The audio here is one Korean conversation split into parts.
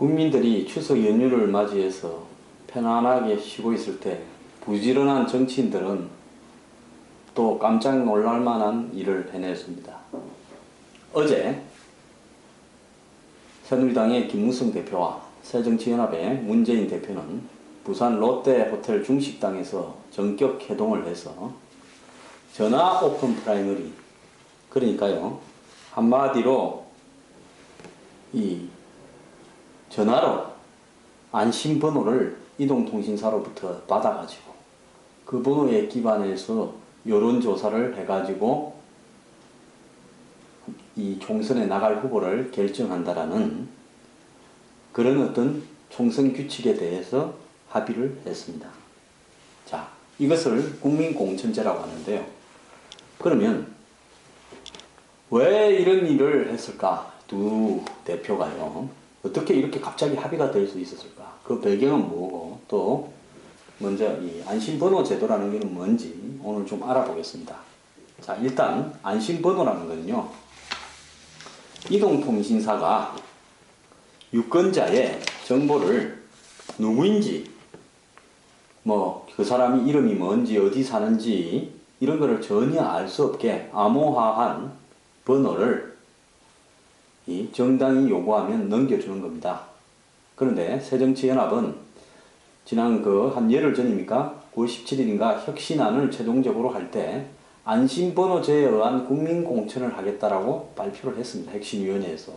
국민들이 추석 연휴를 맞이해서 편안하게 쉬고 있을 때 부지런한 정치인들은 또 깜짝 놀랄 만한 일을 해냈습니다. 어제 새누리당의 김무성 대표와 새정치연합의 문재인 대표는 부산 롯데호텔 중식당에서 전격 회동을 해서 전화 오픈 프라이머리, 그러니까요, 한마디로 이 전화로 안심번호를 이동통신사로부터 받아가지고 그 번호에 기반해서 여론조사를 해가지고 이 총선에 나갈 후보를 결정한다라는 그런 어떤 총선 규칙에 대해서 합의를 했습니다. 자, 이것을 국민공천제라고 하는데요. 그러면 왜 이런 일을 했을까? 두 대표가요. 어떻게 이렇게 갑자기 합의가 될 수 있었을까? 그 배경은 뭐고, 또 먼저 이 안심번호 제도라는 게 뭔지 오늘 좀 알아보겠습니다. 자, 일단 안심번호라는 건요, 이동통신사가 유권자의 정보를 누구인지, 그 사람이 이름이 뭔지, 어디 사는지 이런 거를 전혀 알 수 없게 암호화한 번호를 이 정당이 요구하면 넘겨주는 겁니다. 그런데 새정치연합은 지난 한 열흘 전입니까? 9월 17일인가 혁신안을 최종적으로 할 때 안심번호제에 의한 국민공천을 하겠다라고 발표를 했습니다. 혁신위원회에서.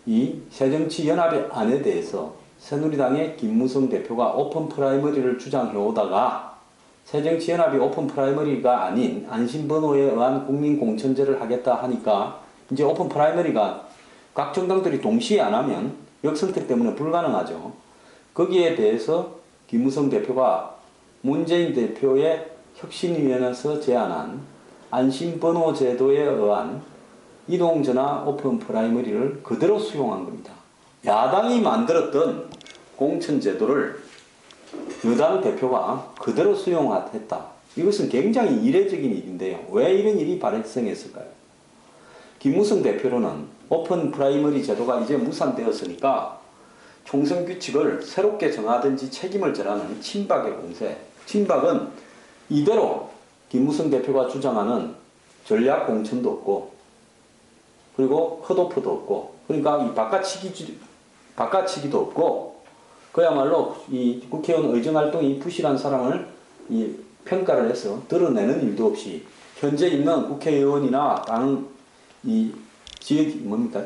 이 새정치연합의 안에 대해서 새누리당의 김무성 대표가 오픈 프라이머리를 주장해 오다가 새정치연합이 오픈 프라이머리가 아닌 안심번호에 의한 국민공천제를 하겠다 하니까 이제 오픈 프라이머리가 각 정당들이 동시에 안 하면 역선택 때문에 불가능하죠. 거기에 대해서 김무성 대표가 문재인 대표의 혁신위원회에서 제안한 안심번호 제도에 의한 이동전화 오픈 프라이머리를 그대로 수용한 겁니다. 야당이 만들었던 공천제도를 여당 대표가 그대로 수용했다. 이것은 굉장히 이례적인 일인데요. 왜 이런 일이 발생했을까요? 김무성 대표로는 오픈 프라이머리 제도가 이제 무산되었으니까 총선 규칙을 새롭게 정하든지 책임을 져라는 친박의 공세. 친박은 이대로 김무성 대표가 주장하는 전략 공천도 없고, 그리고 컷오프도 없고, 그러니까 이 바꿔치기도 없고, 그야말로 이 국회의원 의정활동이 부실한 사람을 평가를 해서 드러내는 일도 없이 현재 있는 국회의원이나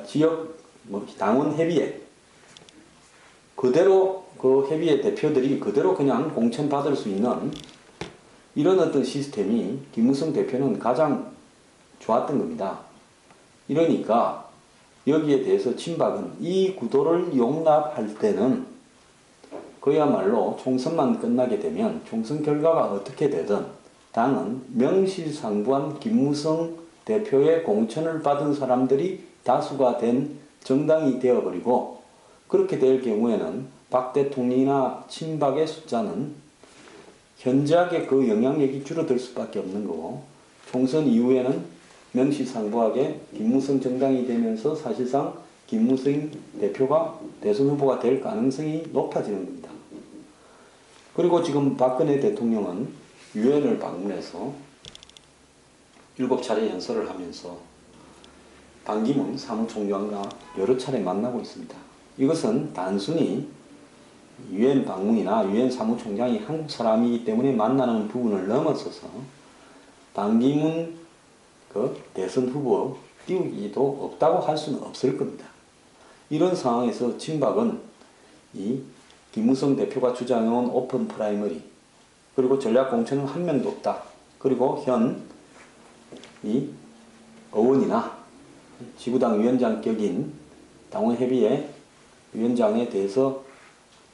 지역 당원 협의회 그대로 그 협의회 대표들이 그대로 그냥 공천받을 수 있는 이런 어떤 시스템이 김무성 대표는 가장 좋았던 겁니다. 이러니까 여기에 대해서 친박은 이 구도를 용납할 때는 그야말로 총선만 끝나게 되면 총선 결과가 어떻게 되든 당은 명실상부한 김무성 대표의 공천을 받은 사람들이 다수가 된 정당이 되어버리고, 그렇게 될 경우에는 박 대통령이나 친박의 숫자는 현저하게 그 영향력이 줄어들 수밖에 없는 거고, 총선 이후에는 명실상부하게 김무성 정당이 되면서 사실상 김무성 대표가 대선 후보가 될 가능성이 높아지는 겁니다. 그리고 지금 박근혜 대통령은 유엔을 방문해서 7차례 연설을 하면서 반기문 사무총장과 여러 차례 만나고 있습니다. 이것은 단순히 유엔 방문이나 유엔 사무총장이 한국 사람이기 때문에 만나는 부분을 넘어서서 반기문 대선 후보 띄우기도 없다고 할 수는 없을 겁니다. 이런 상황에서 친박은 이 김무성 대표가 주장해온 오픈 프라이머리, 그리고 전략 공천은 한 명도 없다. 그리고 이 의원이나 지구당 위원장격인 당원협의회 위원장에 대해서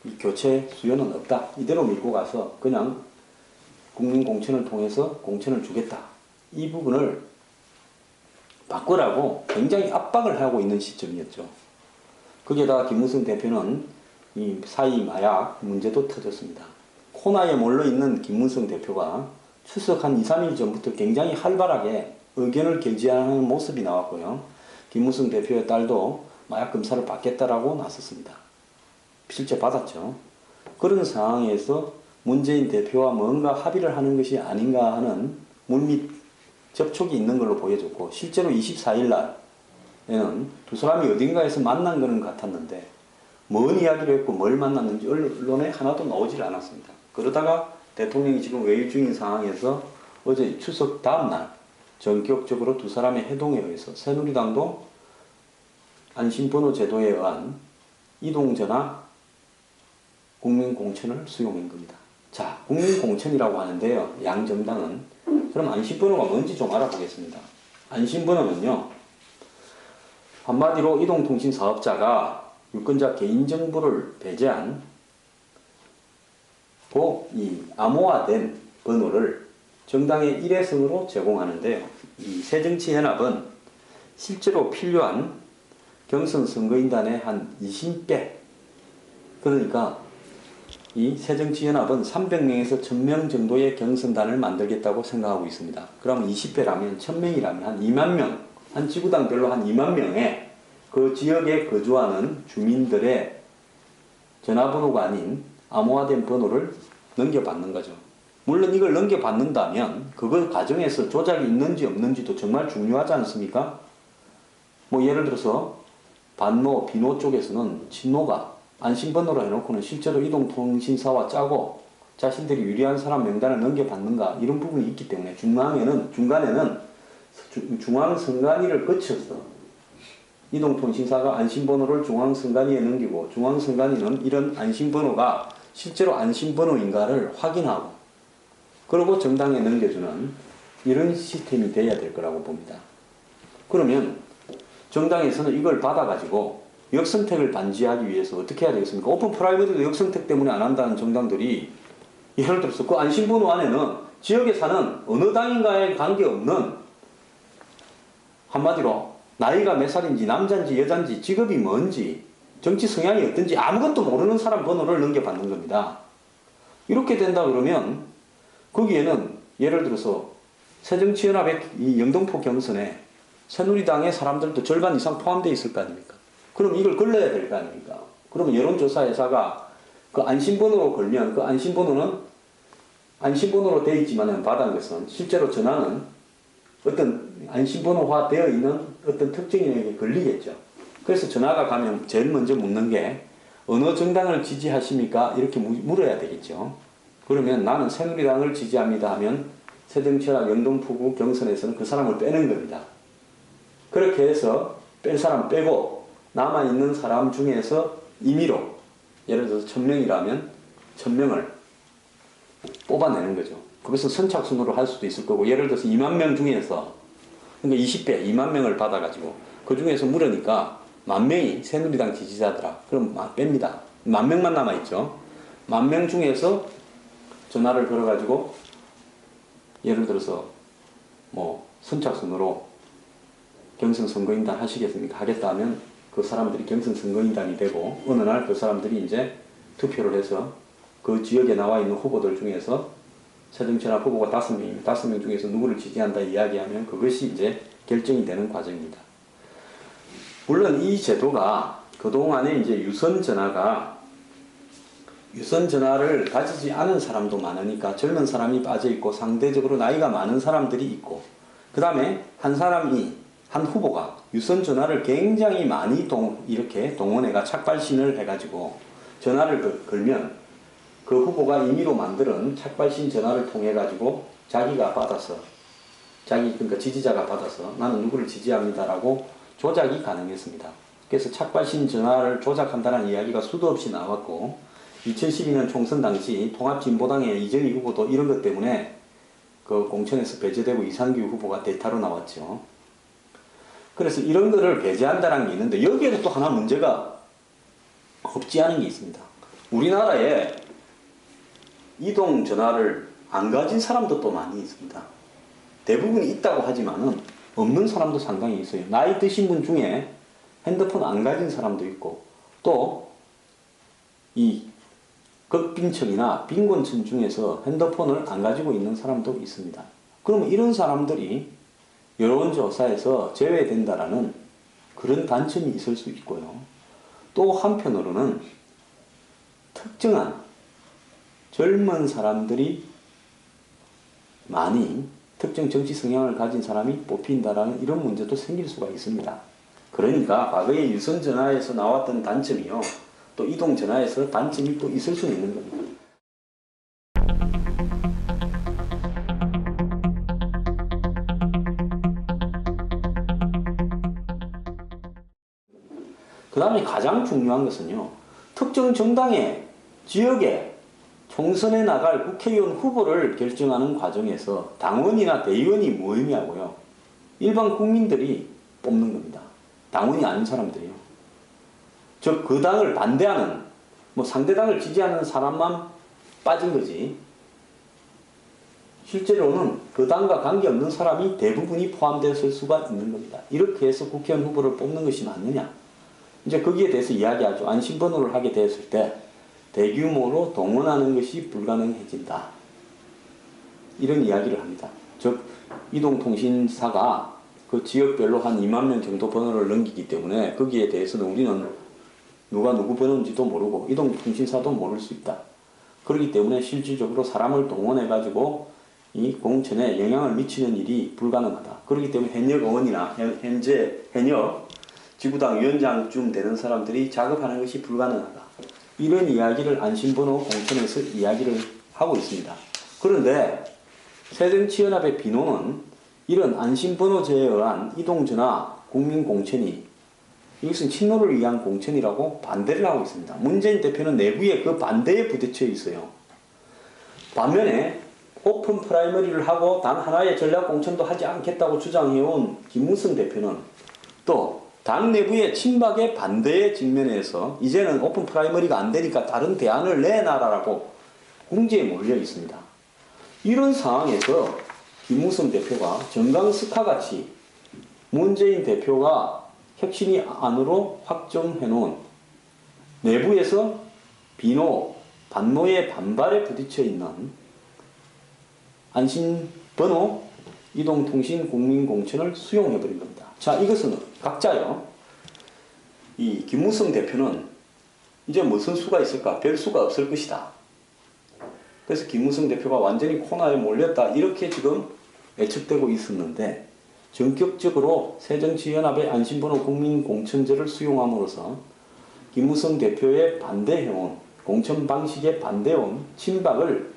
이 교체 수요는 없다. 이대로 밀고 가서 그냥 국민공천을 통해서 공천을 주겠다. 이 부분을 바꾸라고 굉장히 압박을 하고 있는 시점이었죠. 거기에다가 김무성 대표는 이 사이 마약 문제도 터졌습니다. 코너에 몰려있는 김무성 대표가 추석 한 2, 3일 전부터 굉장히 활발하게 의견을 개진하는 모습이 나왔고요. 김무성 대표의 딸도 마약 검사를 받겠다라고 나섰습니다. 실제 받았죠. 그런 상황에서 문재인 대표와 뭔가 합의를 하는 것이 아닌가 하는 물밑 접촉이 있는 걸로 보여졌고, 실제로 24일 날에는 두 사람이 어딘가에서 만난 것은 같았는데 뭔 이야기를 했고 뭘 만났는지 언론에 하나도 나오질 않았습니다. 그러다가 대통령이 지금 외유 중인 상황에서 어제 추석 다음날 전격적으로 두 사람의 해동에 의해서 새누리당도 안심번호 제도에 의한 이동전화 국민공천을 수용한 겁니다. 자, 국민공천이라고 하는데요, 양정당은. 그럼 안심번호가 뭔지 좀 알아보겠습니다. 안심번호는요, 한마디로 이동통신 사업자가 유권자 개인정보를 배제한 이 암호화된 번호를 정당의 일회성으로 제공하는데요. 이 새정치연합은 실제로 필요한 경선 선거인단의 한 20배, 그러니까 이 새정치연합은 300명에서 1000명 정도의 경선단을 만들겠다고 생각하고 있습니다. 그럼 20배라면 1000명이라면 한 2만 명, 한 지구당별로 한 2만 명의 그 지역에 거주하는 주민들의 전화번호가 아닌 암호화된 번호를 넘겨받는 거죠. 물론 이걸 넘겨받는다면 그걸 과정에서 조작이 있는지 없는지도 정말 중요하지 않습니까? 뭐 예를 들어서 반노, 비노 쪽에서는 친노가 안심번호로 해놓고는 실제로 이동통신사와 짜고 자신들이 유리한 사람 명단을 넘겨받는가, 이런 부분이 있기 때문에 중간에는 중앙선관위를 거쳐서 이동통신사가 안심번호를 중앙선관위에 넘기고 중앙선관위는 이런 안심번호가 실제로 안심번호인가를 확인하고 그리고 정당에 넘겨주는 이런 시스템이 돼야 될 거라고 봅니다. 그러면 정당에서는 이걸 받아가지고 역선택을 방지하기 위해서 어떻게 해야 되겠습니까? 오픈 프라이머리도 역선택 때문에 안 한다는 정당들이 예를 들어서 그 안심번호 안에는 지역에 사는 어느 당인가에 관계없는, 한마디로 나이가 몇 살인지 남자인지 여자인지 직업이 뭔지 정치 성향이 어떤지 아무것도 모르는 사람 번호를 넘겨받는 겁니다. 이렇게 된다 그러면 거기에는 예를 들어서 새정치연합의 이 영등포 경선에 새누리당의 사람들도 절반 이상 포함되어 있을 거 아닙니까? 그럼 이걸 걸러야 될 거 아닙니까? 그러면 여론조사 회사가 그 안심번호로 걸면 그 안심번호는 안심번호로 되어 있지만 받은 것은 실제로 전화는 어떤 안심번호화 되어 있는 어떤 특정인에게 걸리겠죠. 그래서 전화가 가면 제일 먼저 묻는 게 어느 정당을 지지하십니까? 이렇게 물어야 되겠죠. 그러면 나는 새누리당을 지지합니다 하면 새정치연합 영등포구 경선에서는 그 사람을 빼는 겁니다. 그렇게 해서 뺄 사람 빼고 남아있는 사람 중에서 임의로 예를 들어서 1000명이라면 1000명을 뽑아내는 거죠. 그것은 선착순으로 할 수도 있을 거고, 예를 들어서 2만 명 중에서 그러니까 20배 2만 명을 받아가지고 그 중에서 물으니까 10,000명이 새누리당 지지자더라. 그럼 뺍니다. 10,000명만 남아있죠. 10,000명 중에서 전화를 걸어가지고 예를 들어서 뭐 선착순으로 경선 선거인단 하시겠습니까? 하겠다 하면 그 사람들이 경선 선거인단이 되고 어느 날 그 사람들이 이제 투표를 해서 그 지역에 나와 있는 후보들 중에서 새정치연합 후보가 5명입니다. 5명 중에서 누구를 지지한다 이야기하면 그것이 이제 결정이 되는 과정입니다. 물론 이 제도가 그동안에 이제 유선전화를 가지지 않은 사람도 많으니까 젊은 사람이 빠져있고 상대적으로 나이가 많은 사람들이 있고, 그 다음에 한 후보가 유선전화를 굉장히 많이 이렇게 동원해가 착발신을 해가지고 전화를 걸면 그 후보가 임의로 만드는 착발신 전화를 통해가지고 그러니까 지지자가 받아서 나는 누구를 지지합니다라고 조작이 가능했습니다. 그래서 착발신 전화를 조작한다는 이야기가 수도 없이 나왔고, 2012년 총선 당시 통합진보당의 이정희 후보도 이런 것 때문에 그 공천에서 배제되고 이상규 후보가 대타로 나왔죠. 그래서 이런 거를 배제한다는 게 있는데 여기에도 또 하나 문제가 없지 않은 게 있습니다. 우리나라에 이동 전화를 안 가진 사람도 또 많이 있습니다. 대부분이 있다고 하지만은 없는 사람도 상당히 있어요. 나이 드신 분 중에 핸드폰 안 가진 사람도 있고, 또 이 극빈층이나 빈곤층 중에서 핸드폰을 안 가지고 있는 사람도 있습니다. 그러면 이런 사람들이 여론조사에서 제외된다라는 그런 단점이 있을 수 있고요. 또 한편으로는 특정한 젊은 사람들이 많이 특정 정치 성향을 가진 사람이 뽑힌다라는 이런 문제도 생길 수가 있습니다. 그러니까 과거에 유선전화에서 나왔던 단점이요, 또 이동전화에서 단점이 또 있을 수 있는 겁니다. 그 다음에 가장 중요한 것은요, 특정 정당의 지역에 총선에 나갈 국회의원 후보를 결정하는 과정에서 당원이나 대의원이 무의미하고요, 일반 국민들이 뽑는 겁니다. 당원이 아닌 사람들이요. 즉 그 당을 반대하는, 상대당을 지지하는 사람만 빠진 거지, 실제로는 그 당과 관계없는 사람이 대부분이 포함되었을 수가 있는 겁니다. 이렇게 해서 국회의원 후보를 뽑는 것이 맞느냐? 이제 거기에 대해서 이야기하죠. 안심번호를 하게 되었을 때 대규모로 동원하는 것이 불가능해진다, 이런 이야기를 합니다. 즉 이동통신사가 그 지역별로 한 2만 명 정도 번호를 넘기기 때문에 거기에 대해서는 우리는 누가 누구 번호인지도 모르고 이동통신사도 모를 수 있다. 그렇기 때문에 실질적으로 사람을 동원해 가지고 이 공천에 영향을 미치는 일이 불가능하다. 그렇기 때문에 현역 의원이나 현역 지구당 위원장쯤 되는 사람들이 작업하는 것이 불가능하다. 이런 이야기를 안심번호 공천에서 이야기를 하고 있습니다. 그런데 새정치연합의 비논은 이런 안심번호제에 의한 이동전화 국민공천이 이것은 친노를 위한 공천이라고 반대를 하고 있습니다. 문재인 대표는 내부에 그 반대에 부딪혀 있어요. 반면에 오픈 프라이머리를 하고 단 하나의 전략 공천도 하지 않겠다고 주장해온 김무성 대표는 또 당 내부의 친박의 반대에 직면해서 이제는 오픈 프라이머리가 안 되니까 다른 대안을 내놔라라고 궁지에 몰려 있습니다. 이런 상황에서 김무성 대표가 정강스카같이 문재인 대표가 혁신위 안으로 확정해놓은 내부에서 비노, 반노의 반발에 부딪혀 있는 안심번호 이동통신 국민공천을 수용해버린 겁니다. 자, 이것은 각자요, 이 김무성 대표는 이제 무슨 수가 있을까? 별 수가 없을 것이다. 그래서 김무성 대표가 완전히 코너에 몰렸다, 이렇게 지금 예측되고 있었는데, 전격적으로 새정치연합의 안심번호 국민공천제를 수용함으로써 김무성 대표의 반대해온, 공천 방식에 반대해온 친박을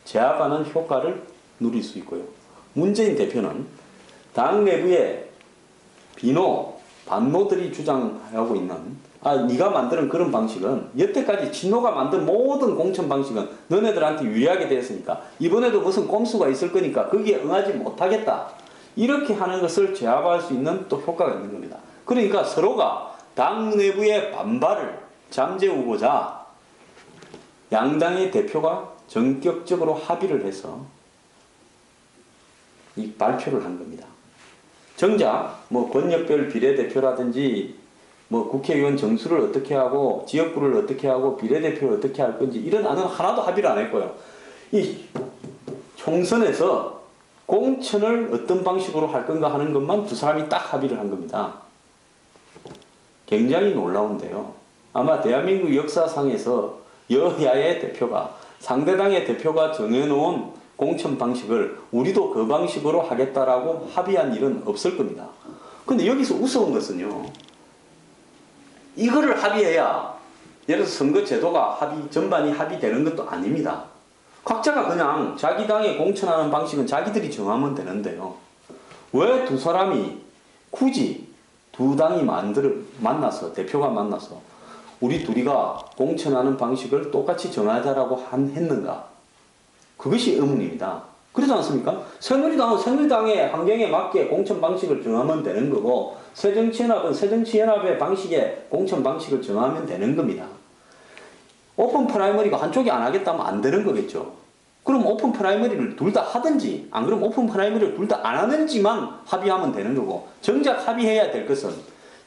제압하는 효과를 누릴 수 있고요. 문재인 대표는 당 내부의 비노, 반노들이 주장하고 있는 네가 만드는 그런 방식은 여태까지 친노가 만든 모든 공천 방식은 너네들한테 유리하게 되었으니까 이번에도 무슨 꼼수가 있을 거니까 거기에 응하지 못하겠다, 이렇게 하는 것을 제압할 수 있는 또 효과가 있는 겁니다. 그러니까 서로가 당 내부의 반발을 잠재우고자 양당의 대표가 전격적으로 합의를 해서 이 발표를 한 겁니다. 정작 권역별 비례대표라든지 국회의원 정수를 어떻게 하고 지역구를 어떻게 하고 비례대표를 어떻게 할 건지 이런 안은 하나도 합의를 안 했고요. 이 총선에서 공천을 어떤 방식으로 할 건가 하는 것만 두 사람이 딱 합의를 한 겁니다. 굉장히 놀라운데요. 아마 대한민국 역사상에서 여야의 대표가 상대당의 대표가 정해놓은 공천 방식을 우리도 그 방식으로 하겠다라고 합의한 일은 없을 겁니다. 근데 여기서 우스운 것은요, 이거를 합의해야 예를 들어서 선거제도가 전반이 합의되는 것도 아닙니다. 각자가 그냥 자기 당에 공천하는 방식은 자기들이 정하면 되는데요, 왜 두 사람이 굳이 두 당이 만나서 대표가 만나서 우리 둘이가 공천하는 방식을 똑같이 정하자라고 했는가? 그것이 의문입니다. 그렇지 않습니까? 새누리당은 새누리당의 환경에 맞게 공천 방식을 정하면 되는 거고, 새정치연합은 새정치연합의 방식의 공천 방식을 정하면 되는 겁니다. 오픈 프라이머리가 한쪽이 안 하겠다면 안 되는 거겠죠. 그럼 오픈 프라이머리를 둘 다 하든지, 안 그러면 오픈 프라이머리를 둘 다 안 하는지만 합의하면 되는 거고, 정작 합의해야 될 것은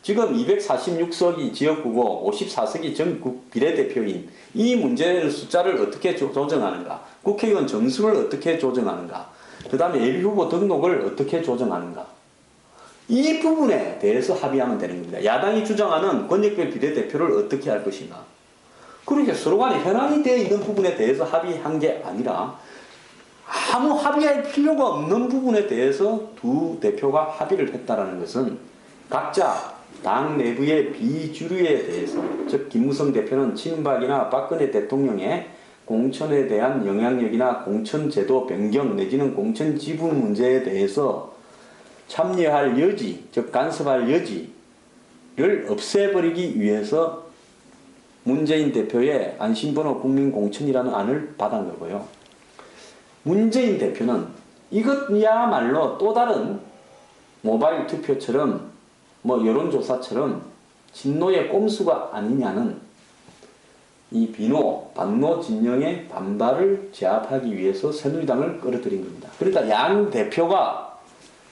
지금 246석이 지역구고 54석이 전국 비례대표인 이 문제의 숫자를 어떻게 조정하는가, 국회의원 정수를 어떻게 조정하는가, 그 다음에 예비후보 등록을 어떻게 조정하는가, 이 부분에 대해서 합의하면 되는 겁니다. 야당이 주장하는 권역별 비례대표를 어떻게 할 것인가. 그러니까 서로 간에 현황이 되어 있는 부분에 대해서 합의한 게 아니라 아무 합의할 필요가 없는 부분에 대해서 두 대표가 합의를 했다는 것은 각자 당 내부의 비주류에 대해서, 즉 김무성 대표는 친박이나 박근혜 대통령의 공천에 대한 영향력이나 공천제도 변경 내지는 공천 지분 문제에 대해서 참여할 여지, 즉 간섭할 여지를 없애버리기 위해서 문재인 대표의 안심번호 국민공천이라는 안을 받은 거고요. 문재인 대표는 이것이야말로 또 다른 모바일 투표처럼 여론조사처럼 진노의 꼼수가 아니냐는 이 반노 진영의 반발을 제압하기 위해서 새누리당을 끌어들인 겁니다. 그러니까 양 대표가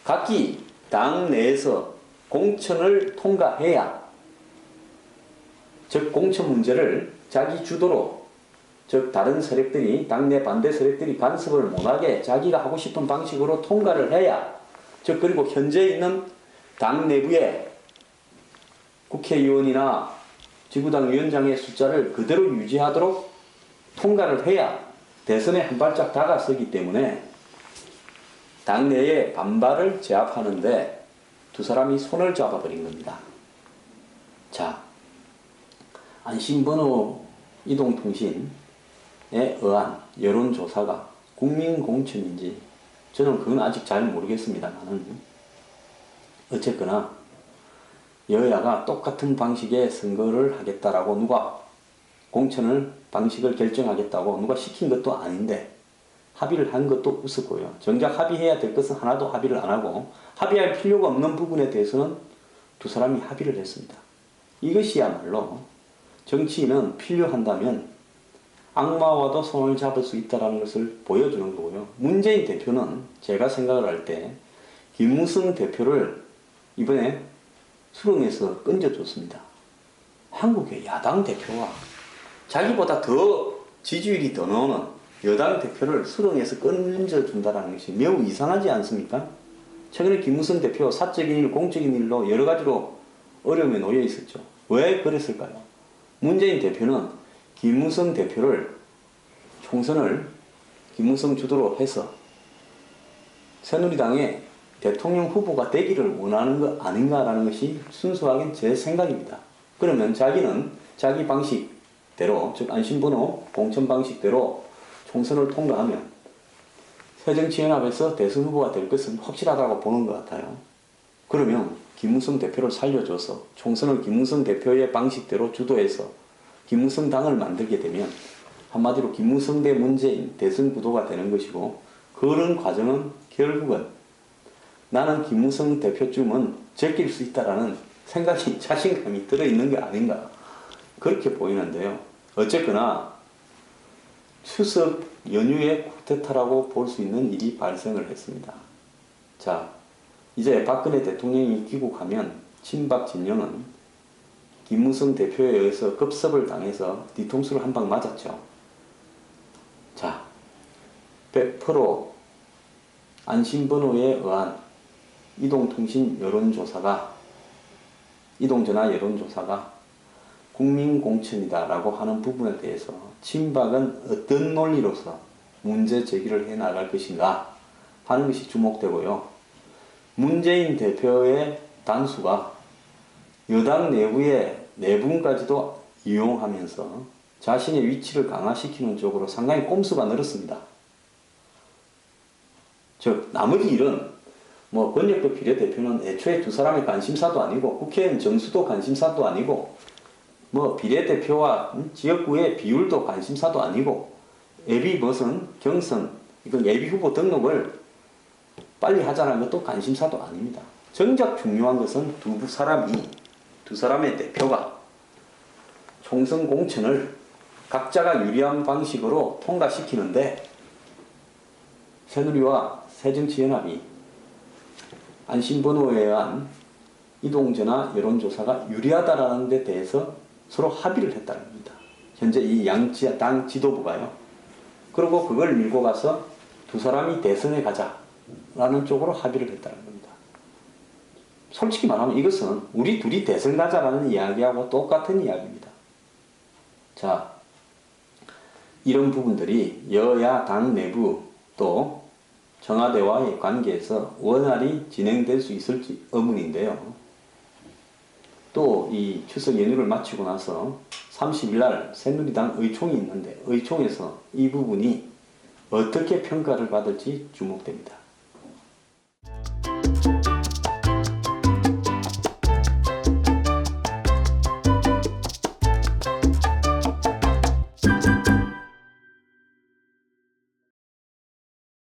각기 당 내에서 공천을 통과해야, 즉 공천 문제를 자기 주도로, 즉 다른 세력들이, 당내 반대 세력들이 간섭을 못하게 자기가 하고 싶은 방식으로 통과를 해야, 즉 그리고 현재 있는 당 내부의 국회의원이나 지구당 위원장의 숫자를 그대로 유지하도록 통과를 해야 대선에 한 발짝 다가서기 때문에 당내의 반발을 제압하는데 두 사람이 손을 잡아버린 겁니다. 자, 안심번호 이동통신에 의한 여론조사가 국민공천인지 저는 그건 아직 잘 모르겠습니다만, 어쨌거나 여야가 똑같은 방식의 선거를 하겠다라고 누가 공천을 방식을 결정하겠다고 누가 시킨 것도 아닌데 합의를 한 것도 없었고요. 정작 합의해야 될 것은 하나도 합의를 안 하고 합의할 필요가 없는 부분에 대해서는 두 사람이 합의를 했습니다. 이것이야말로 정치인은 필요한다면 악마와도 손을 잡을 수 있다는 것을 보여주는 거고요. 문재인 대표는 제가 생각을 할 때 김무성 대표를 이번에 수렁에서 건져줬습니다. 한국의 야당 대표가 자기보다 더 지지율이 더 나오는 여당 대표를 수렁에서 건져준다는 것이 매우 이상하지 않습니까? 최근에 김무성 대표 사적인 일, 공적인 일로 여러 가지로 어려움에 놓여 있었죠. 왜 그랬을까요? 문재인 대표는 김무성 대표를 총선을 김무성 주도로 해서 새누리당의 대통령 후보가 되기를 원하는 것 아닌가라는 것이 순수하게 제 생각입니다. 그러면 자기는 자기 방식대로, 즉 안심번호 공천 방식대로 총선을 통과하면 새정치연합에서 대선 후보가 될 것은 확실하다고 보는 것 같아요. 그러면 김무성 대표를 살려줘서 총선을 김무성 대표의 방식대로 주도해서 김무성 당을 만들게 되면 한마디로 김무성 대 문재인 대선 구도가 되는 것이고, 그런 과정은 결국은 나는 김무성 대표쯤은 제낄 수 있다라는 생각이, 자신감이 들어있는 게 아닌가 그렇게 보이는데요. 어쨌거나 추석 연휴의 쿠데타라고 볼 수 있는 일이 발생을 했습니다. 자, 이제 박근혜 대통령이 귀국하면 친박 진영은 김무성 대표에 의해서 급섭을 당해서 뒤통수를 한 방 맞았죠. 자, 100% 안심번호에 의한 이동전화 여론조사가 국민공천이다라고 하는 부분에 대해서 친박은 어떤 논리로서 문제 제기를 해 나갈 것인가 하는 것이 주목되고요. 문재인 대표의 단수가 여당 내부의 내분까지도 이용하면서 자신의 위치를 강화시키는 쪽으로 상당히 꼼수가 늘었습니다. 즉 나머지 일은 권역별 비례대표는 애초에 두 사람의 관심사도 아니고 국회의원 정수도 관심사도 아니고 비례대표와 지역구의 비율도 관심사도 아니고 경선, 이건 예비후보 등록을 빨리 하자는 것도 관심사도 아닙니다. 정작 중요한 것은 두 사람의 대표가 총선 공천을 각자가 유리한 방식으로 통과시키는데 새누리와 새정치연합이 안심번호에 의한 이동전화 여론조사가 유리하다라는 데 대해서 서로 합의를 했다는 겁니다. 현재 이 당 지도부가요. 그리고 그걸 밀고 가서 두 사람이 대선에 가자라는 쪽으로 합의를 했다는 겁니다. 솔직히 말하면 이것은 우리 둘이 대선 가자라는 이야기하고 똑같은 이야기입니다. 자, 이런 부분들이 여야 당 내부 또 청와대와의 관계에서 원활히 진행될 수 있을지 의문인데요. 또 이 추석 연휴를 마치고 나서 30일 날 새누리당 의총이 있는데 의총에서 이 부분이 어떻게 평가를 받을지 주목됩니다.